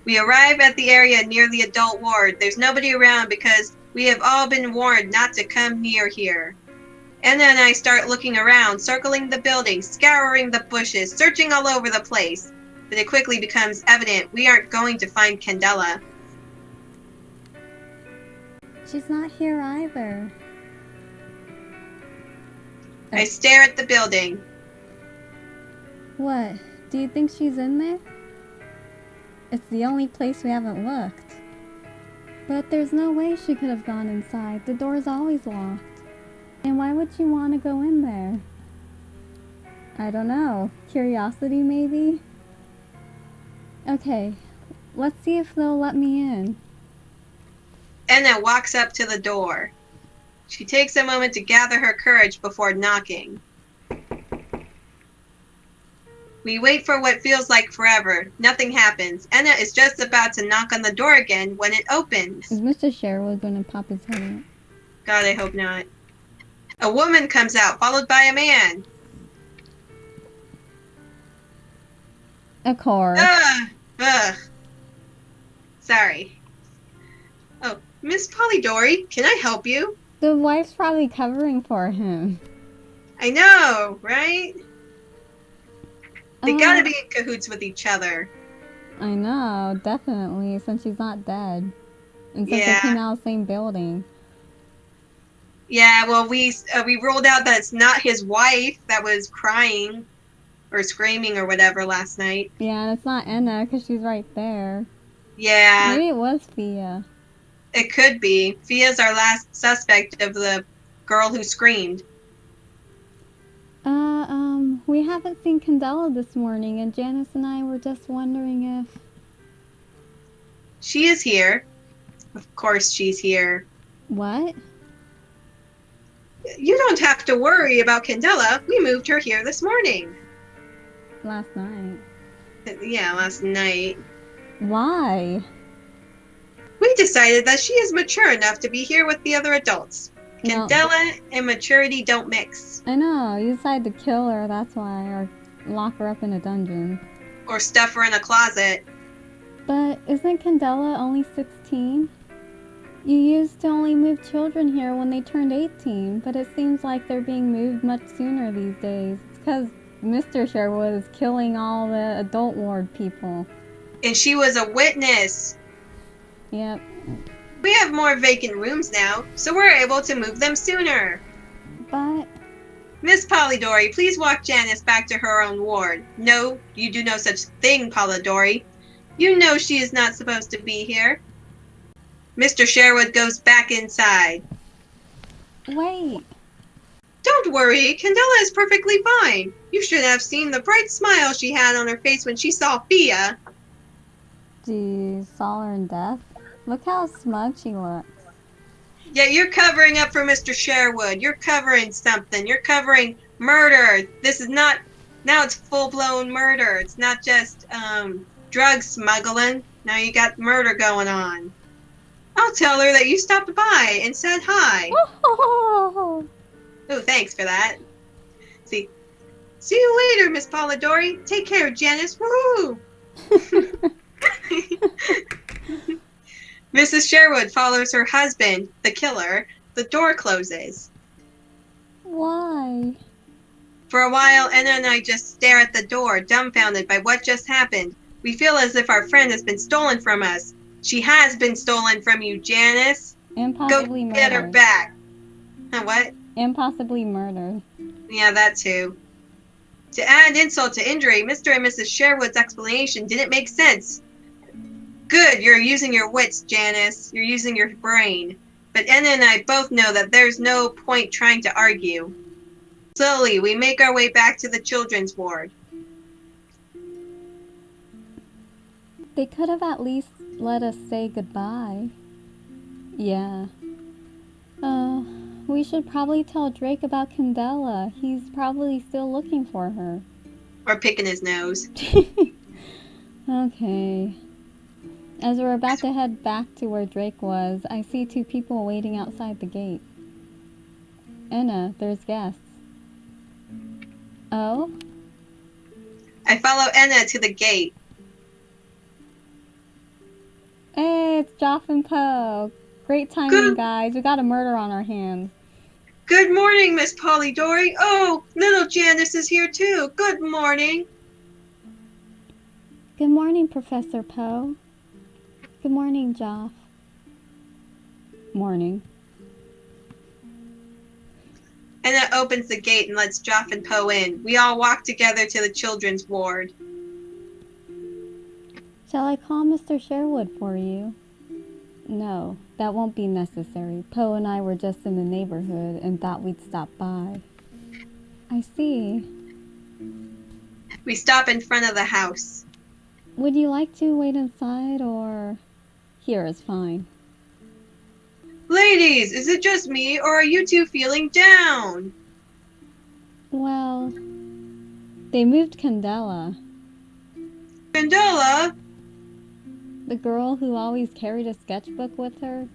We arrive at the area near the adult ward. There's nobody around because we have all been warned not to come near here. Ena and I start looking around, circling the building, scouring the bushes, searching all over the place. But it quickly becomes evident we aren't going to find Candela. She's not here either. I stare at the building. What? Do you think she's in there? It's the only place we haven't looked. But there's no way she could have gone inside. The door's always locked. And why would you want to go in there? I don't know. Curiosity, maybe? Okay, let's see if they'll let me in. Ena walks up to the door. She takes a moment to gather her courage before knocking. We wait for what feels like forever. Nothing happens. Ena is just about to knock on the door again when it opens. Is Mr. Sherwood going to pop his head out? God, I hope not. A woman comes out, followed by a man. Of course. Ugh. Sorry. Oh, Miss Polidori, can I help you? The wife's probably covering for him. I know, right? They gotta be in cahoots with each other. I know, definitely, since she's not dead. And since they came out of the same building. Yeah, well, we ruled out that it's not his wife that was crying or screaming or whatever last night. Yeah, and it's not Ena because she's right there. Yeah. Maybe it was Fia. It could be. Fia's our last suspect of the girl who screamed. We haven't seen Candela this morning, and Janice and I were just wondering if... She is here. Of course she's here. What? You don't have to worry about Candela. We moved her here this morning. Last night. Yeah, last night. Why? We decided that she is mature enough to be here with the other adults. Candela and maturity don't mix. I know, you decided to kill her, that's why, or lock her up in a dungeon. Or stuff her in a closet. But isn't Candela only 16? You used to only move children here when they turned 18, but it seems like they're being moved much sooner these days. It's because Mr. Sherwood is killing all the adult ward people. And she was a witness. Yep. We have more vacant rooms now, so we're able to move them sooner. But... Miss Polidori, please walk Janice back to her own ward. No, you do no such thing, Polidori. You know she is not supposed to be here. Mr. Sherwood goes back inside. Wait. Don't worry, Candela is perfectly fine. You should have seen the bright smile she had on her face when she saw Fia. You saw her in death? Look how smug she looks. Yeah, you're covering up for Mr. Sherwood. You're covering something. You're covering murder. This is not... Now it's full-blown murder. It's not just drug smuggling. Now you got murder going on. I'll tell her that you stopped by and said hi. Oh, thanks for that. See you later, Miss Polidori. Take care, Janice. Woo! Mrs. Sherwood follows her husband, the killer. The door closes. Why? For a while, Ena and I just stare at the door, dumbfounded by what just happened. We feel as if our friend has been stolen from us. She has been stolen from you, Janice. And possibly Go murdered. get her back. What? And possibly murdered. Yeah, that too. To add insult to injury, Mr. and Mrs. Sherwood's explanation didn't make sense. Good, you're using your wits, Janice. You're using your brain. But Ena and I both know that there's no point trying to argue. Slowly, we make our way back to the children's ward. They could have at least let us say goodbye. Yeah. We should probably tell Drake about Candela. He's probably still looking for her. Or picking his nose. Okay. As we're about to head back to where Drake was, I see two people waiting outside the gate. Ena, there's guests. Oh? I follow Ena to the gate. Joff and Poe. Great timing, guys. We got a murder on our hands. Good morning, Miss Polidori. Oh, little Janis is here too. Good morning. Good morning, Professor Poe. Good morning, Joff. Morning. Ena opens the gate and lets Joff and Poe in. We all walk together to the children's ward. Shall I call Mr. Sherwood for you? No, that won't be necessary. Poe and I were just in the neighborhood and thought we'd stop by. I see. We stop in front of the house. Would you like to wait inside or... Here is fine. Ladies, is it just me or are you two feeling down? Well, they moved Candela. Candela? The girl who always carried a sketchbook with her.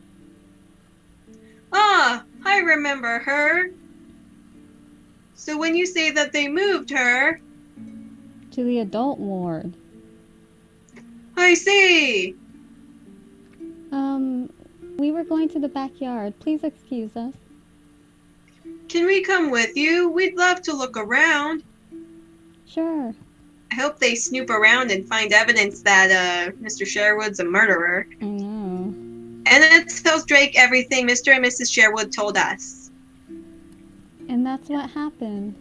Ah, I remember her. So when you say that they moved her... To the adult ward. I see. We were going to the backyard. Please excuse us. Can we come with you? We'd love to look around. Sure. I hope they snoop around and find evidence that Mr. Sherwood's a murderer. I know. And it tells Drake everything Mr. and Mrs. Sherwood told us. And that's what happened.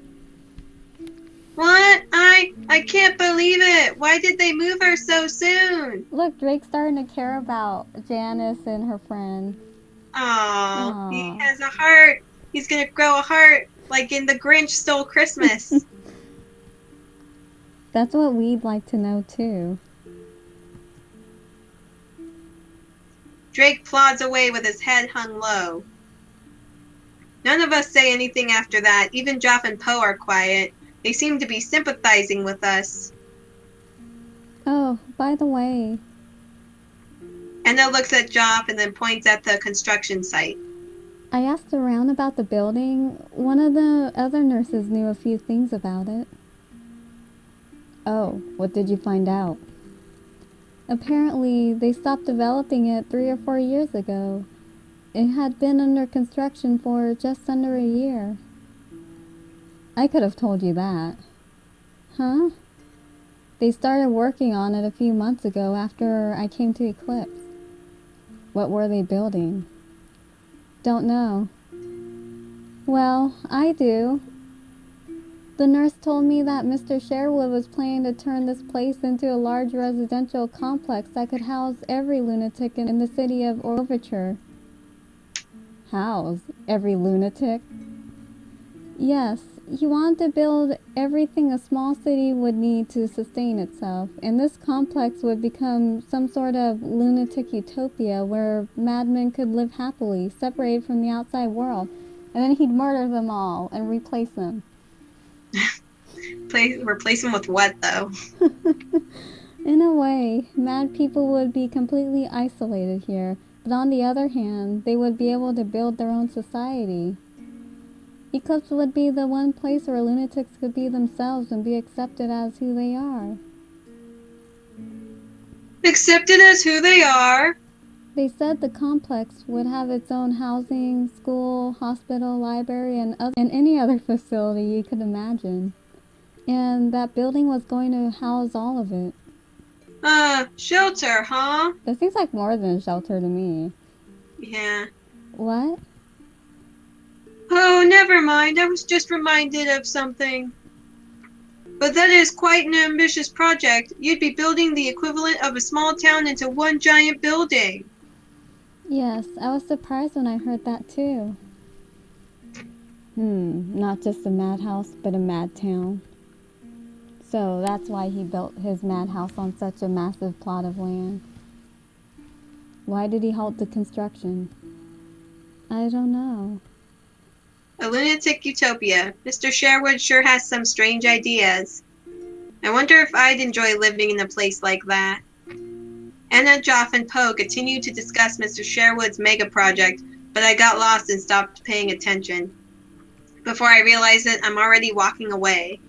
What? I can't believe it. Why did they move her so soon? Look, Drake's starting to care about Janice and her friend. Oh, he has a heart. He's gonna grow a heart like in The Grinch Stole Christmas. That's what we'd like to know too. Drake plods away with his head hung low. None of us say anything after that. Even Joff and Poe are quiet. They seem to be sympathizing with us. Oh, by the way. Ena looks at Joff and then points at the construction site. I asked around about the building. One of the other nurses knew a few things about it. Oh, what did you find out? Apparently, they stopped developing it 3 or 4 years ago. It had been under construction for just under a year. I could have told you that. Huh? They started working on it a few months ago after I came to Eclipse. What were they building? Don't know. Well, I do. The nurse told me that Mr. Sherwood was planning to turn this place into a large residential complex that could house every lunatic in the city of Overture. House every lunatic? Yes, he wanted to build everything a small city would need to sustain itself, and this complex would become some sort of lunatic utopia where madmen could live happily, separated from the outside world, and then he'd murder them all and replace them. Replace them with what, though? In a way, mad people would be completely isolated here, but on the other hand, they would be able to build their own society. Eclipse would be the one place where lunatics could be themselves and be accepted as who they are. Accepted as who they are? They said the complex would have its own housing, school, hospital, library, and any other facility you could imagine. And that building was going to house all of it. Shelter, huh? That seems like more than a shelter to me. Yeah. What? Oh, never mind. I was just reminded of something. But that is quite an ambitious project. You'd be building the equivalent of a small town into one giant building. Yes, I was surprised when I heard that too. Not just a madhouse, but a mad town. So that's why he built his madhouse on such a massive plot of land. Why did he halt the construction? I don't know. A lunatic utopia. Mr. Sherwood sure has some strange ideas. I wonder if I'd enjoy living in a place like that. Ena, Joff, and Poe continued to discuss Mr. Sherwood's mega project, but I got lost and stopped paying attention. Before I realized it, I'm already walking away.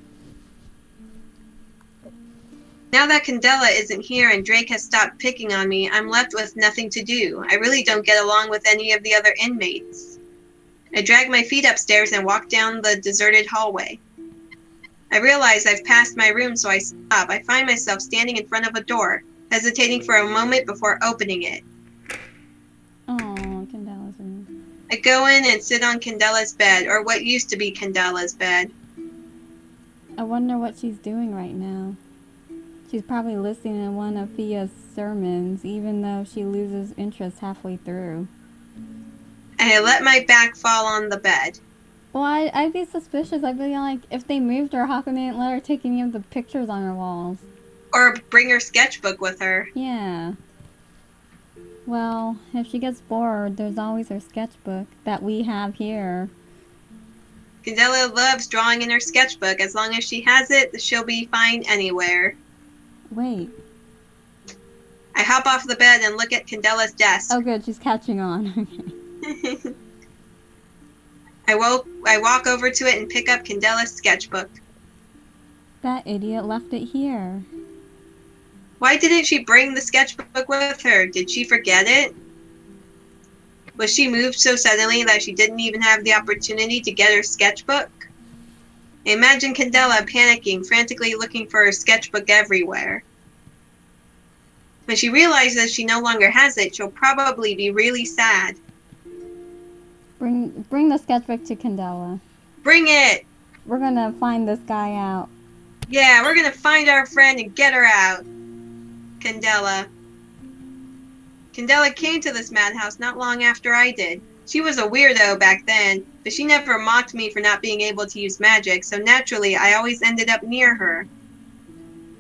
Now that Candela isn't here and Drake has stopped picking on me, I'm left with nothing to do. I really don't get along with any of the other inmates. I drag my feet upstairs and walk down the deserted hallway. I realize I've passed my room, so I stop. I find myself standing in front of a door, hesitating for a moment before opening it. Oh, Candela's room. I go in and sit on Candela's bed, or what used to be Candela's bed. I wonder what she's doing right now. She's probably listening to one of Fia's sermons, even though she loses interest halfway through. I let my back fall on the bed. Well, I'd be suspicious. I'd be like, if they moved her, how come they didn't let her take any of the pictures on her walls? Or bring her sketchbook with her. Yeah. Well, if she gets bored, there's always her sketchbook that we have here. Candela loves drawing in her sketchbook. As long as she has it, she'll be fine anywhere. Wait. I hop off the bed and look at Candela's desk. Oh, good. She's catching on. Okay. I walk over to it and pick up Candela's sketchbook. That idiot left it here. Why didn't she bring the sketchbook with her? Did she forget it? Was she moved so suddenly that she didn't even have the opportunity to get her sketchbook? I imagine Candela panicking, frantically looking for her sketchbook everywhere. When she realizes she no longer has it, she'll probably be really sad. Bring the sketchbook to Candela. Bring it! We're gonna find this guy out. Yeah, we're gonna find our friend and get her out. Candela. Candela came to this madhouse not long after I did. She was a weirdo back then, but she never mocked me for not being able to use magic, so naturally I always ended up near her.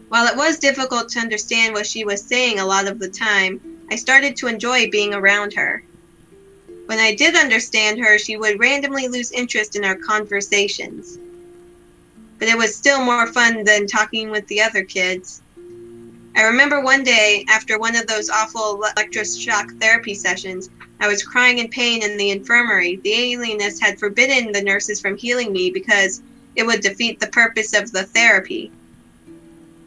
While it was difficult to understand what she was saying a lot of the time, I started to enjoy being around her. When I did understand her, she would randomly lose interest in our conversations. But it was still more fun than talking with the other kids. I remember one day, after one of those awful electroshock therapy sessions, I was crying in pain in the infirmary. The alienist had forbidden the nurses from healing me because it would defeat the purpose of the therapy.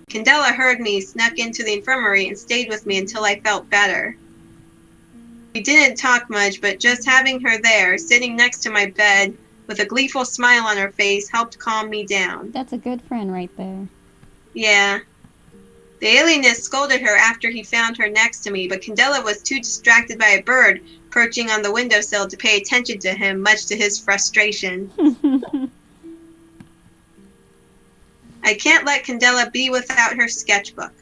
Candela heard me, snuck into the infirmary, and stayed with me until I felt better. We didn't talk much, but just having her there, sitting next to my bed, with a gleeful smile on her face, helped calm me down. That's a good friend right there. Yeah. The alienist scolded her after he found her next to me, but Candela was too distracted by a bird perching on the windowsill to pay attention to him, much to his frustration. I can't let Candela be without her sketchbook.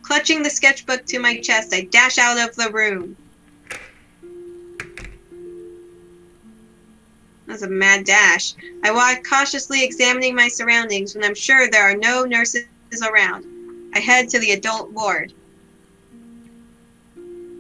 Clutching the sketchbook to my chest, I dash out of the room. That was a mad dash. I walk cautiously, examining my surroundings. When I'm sure there are no nurses around, I head to the adult ward.